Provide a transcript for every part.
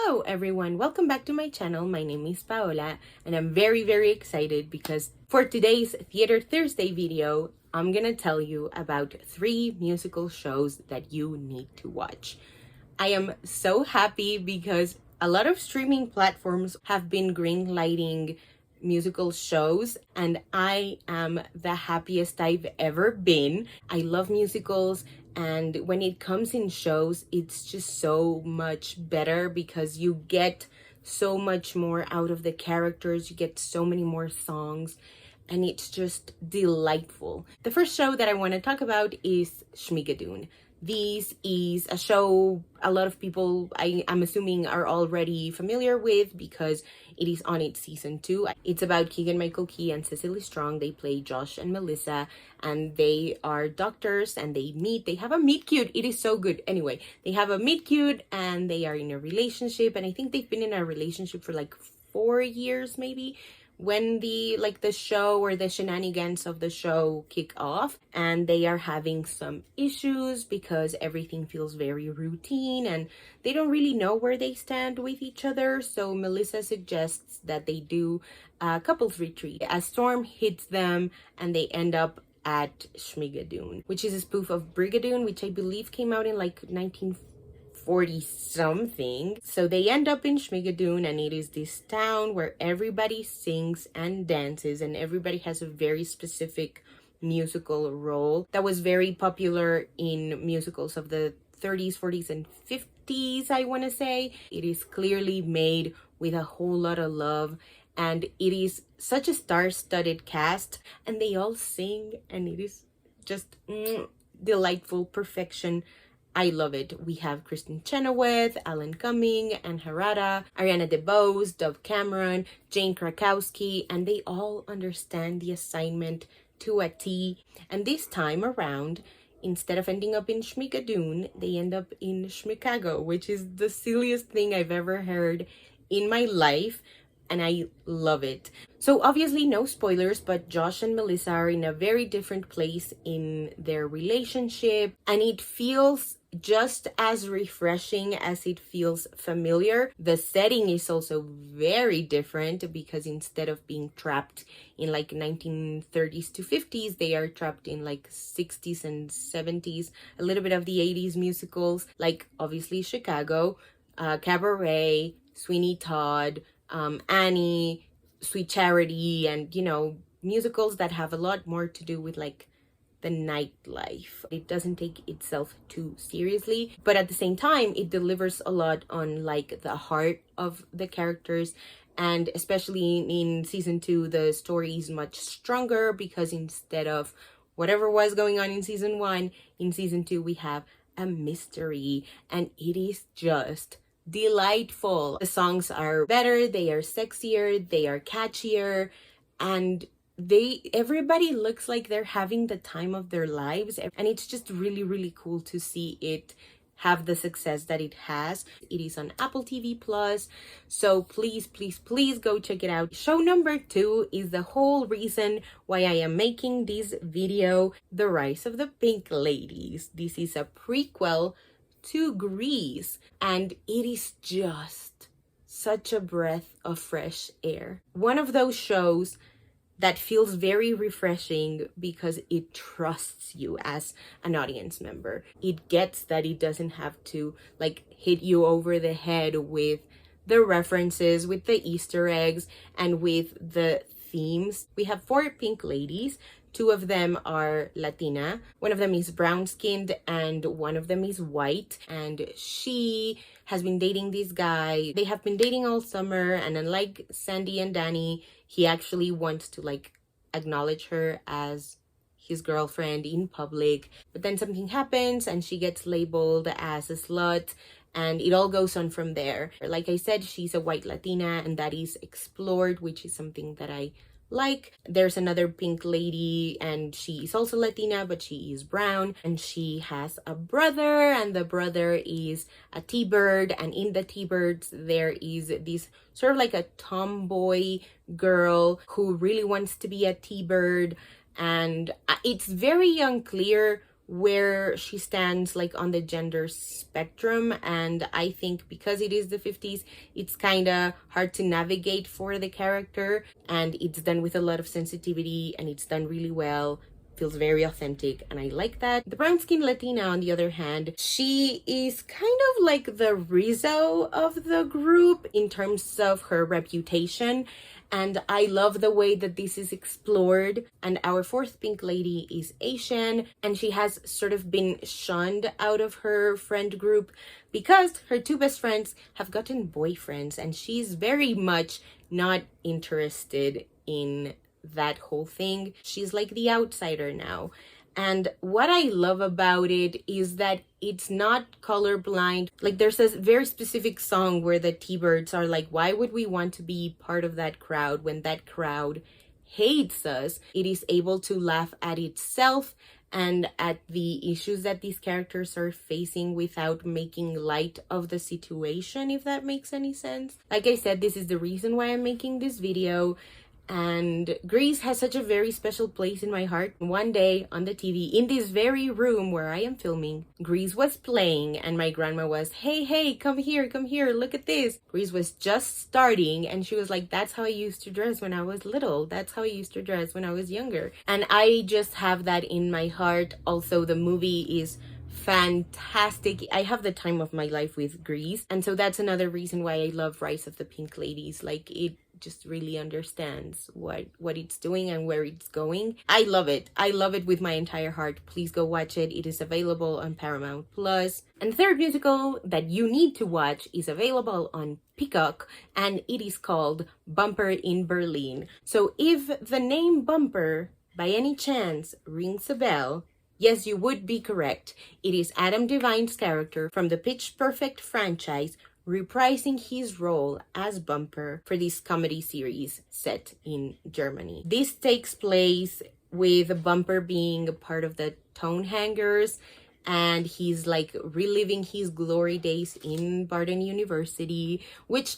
Hello everyone, welcome back to my channel. My name is Paola and I'm very excited because for today's Theater Thursday video, I'm gonna tell you about 3 musical shows that you need to watch. I am so happy because a lot of streaming platforms have been greenlighting musical shows and I am the happiest I've ever been. I love musicals, and when it comes in shows, it's just so much better because you get so much more out of the characters, you get so many more songs, and it's just delightful. The first show that I want to talk about is Schmigadoon. This is a show a lot of people, I'm assuming, are already familiar with because it is on its season 2. It's about Keegan-Michael Key and Cecily Strong. They play Josh and Melissa, and they are doctors, and they have a meet cute. It is so good. Anyway, they have a meet cute and they are in a relationship, and I think they've been in a relationship for like 4 years maybe when the show or the shenanigans of the show kick off, and they are having some issues because everything feels very routine and they don't really know where they stand with each other. So Melissa suggests that they do a couples retreat. A storm hits them and they end up at Schmigadoon, which is a spoof of Brigadoon, which I believe came out in like 1940 something. So they end up in Schmigadoon, and it is this town where everybody sings and dances and everybody has a very specific musical role that was very popular in musicals of the 30s, 40s, and 50s, I want to say. It is clearly made with a whole lot of love, and it is such a star-studded cast, and they all sing, and it is just delightful perfection. I love it. We have Kristen Chenoweth, Alan Cumming, Anne Harada, Ariana DeBose, Dove Cameron, Jane Krakowski, and they all understand the assignment to a T. And this time around, instead of ending up in Schmigadoon, they end up in Chicago, which is the silliest thing I've ever heard in my life, and I love it. So obviously no spoilers, but Josh and Melissa are in a very different place in their relationship, and it feels just as refreshing as it feels familiar. The setting is also very different because instead of being trapped in like 1930s to 50s, they are trapped in like 60s and 70s, a little bit of the 80s musicals, like obviously Chicago, Cabaret, Sweeney Todd, Annie, Sweet Charity, and musicals that have a lot more to do with like the nightlife. It doesn't take itself too seriously, but at the same time it delivers a lot on like the heart of the characters. And especially in season 2, the story is much stronger because instead of whatever was going on in season 1, in season 2 we have a mystery, and it is just delightful. The songs are better, they are sexier, they are catchier, and everybody looks like they're having the time of their lives, and it's just really cool to see it have the success that it has. It is on Apple TV Plus, so please go check it out. Show number 2 is the whole reason why I am making this video, The Rise of the Pink Ladies. This is a prequel to Grease, and it is just such a breath of fresh air. One of those shows that feels very refreshing because it trusts you as an audience member. It gets that it doesn't have to like hit you over the head with the references, with the Easter eggs, and with the themes. We have 4 pink ladies. 2 of them are Latina, one of them is brown-skinned, and one of them is white, and she has been dating this guy. They have been dating all summer, and unlike Sandy and Danny, he actually wants to like acknowledge her as his girlfriend in public, but then something happens and she gets labeled as a slut, and it all goes on from there. Like I said, she's a white Latina, and that is explored, which is something that I like. There's another pink lady, and she is also Latina, but she is brown, and she has a brother, and the brother is a T-Bird, and in the T-Birds there is this sort of like a tomboy girl who really wants to be a T-Bird, and it's very unclear where she stands like on the gender spectrum, and I think because it is the 50s, it's kind of hard to navigate for the character, and it's done with a lot of sensitivity and it's done really well. Feels very authentic and I like that. The brown skin Latina, on the other hand, she is kind of like the Rizzo of the group in terms of her reputation, and I love the way that this is explored. And our fourth pink lady is Asian, and she has sort of been shunned out of her friend group because her two best friends have gotten boyfriends, and she's very much not interested in that whole thing. She's like the outsider now. And what I love about it is that it's not colorblind. Like there's a very specific song where the T-Birds are like, why would we want to be part of that crowd when that crowd hates us? It is able to laugh at itself and at the issues that these characters are facing without making light of the situation, if that makes any sense. Like I said, this is the reason why I'm making this video. And Grease has such a very special place in my heart. One day on the TV, in this very room where I am filming, Grease was playing and my grandma was, hey, come here, look at this. Grease was just starting and she was like, that's how I used to dress when I was little. That's how I used to dress when I was younger. And I just have that in my heart. Also, the movie is fantastic. I have the time of my life with Grease. And so that's another reason why I love Rise of the Pink Ladies. Like, it just really understands what it's doing and where it's going. I love it with my entire heart. Please go watch it. It is available on Paramount Plus. And the third musical that you need to watch is available on Peacock, and it is called Bumper in Berlin. So if the name Bumper by any chance rings a bell, yes, you would be correct. It is Adam Devine's character from the Pitch Perfect franchise reprising his role as Bumper for this comedy series set in Germany. This takes place with Bumper being a part of the Tonehangers, and he's like reliving his glory days in Barden University, which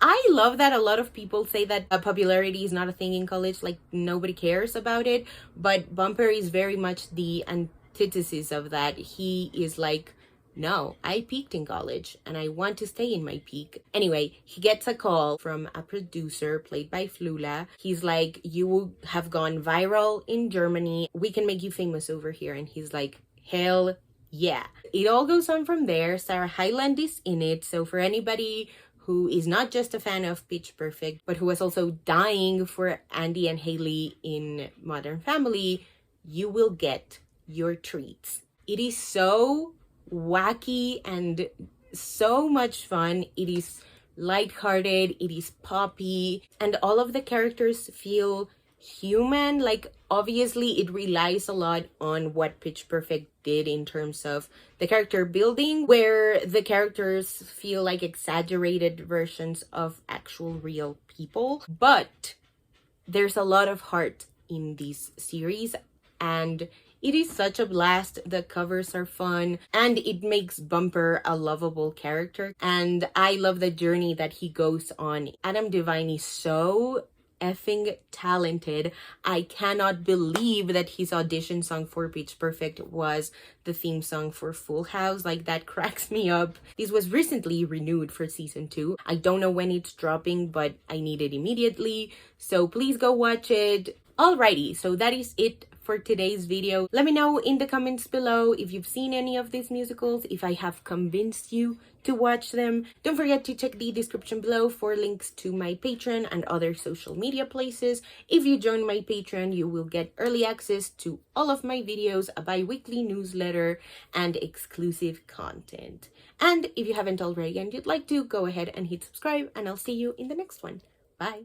I love that a lot of people say that popularity is not a thing in college, like nobody cares about it, but Bumper is very much the antithesis of that. He is like, no, I peaked in college and I want to stay in my peak. Anyway, he gets a call from a producer played by Flula. He's like, you have gone viral in Germany. We can make you famous over here. And he's like, hell yeah. It all goes on from there. Sarah Hyland is in it. So for anybody who is not just a fan of Pitch Perfect, but who was also dying for Andy and Haley in Modern Family, you will get your treats. It is so wacky and so much fun. It is lighthearted, it is poppy, and all of the characters feel human. Like, obviously it relies a lot on what Pitch Perfect did in terms of the character building, where the characters feel like exaggerated versions of actual real people, but there's a lot of heart in this series and it is such a blast. The covers are fun and it makes Bumper a lovable character. And I love the journey that he goes on. Adam Devine is so effing talented. I cannot believe that his audition song for Pitch Perfect was the theme song for Full House. Like, that cracks me up. This was recently renewed for season 2. I don't know when it's dropping, but I need it immediately. So please go watch it. Alrighty, so that is it for today's video. Let me know in the comments below if you've seen any of these musicals, if I have convinced you to watch them. Don't forget to check the description below for links to my Patreon and other social media places. If you join my Patreon, you will get early access to all of my videos, a bi-weekly newsletter, and exclusive content. And if you haven't already and you'd like to, go ahead and hit subscribe, and I'll see you in the next one. Bye!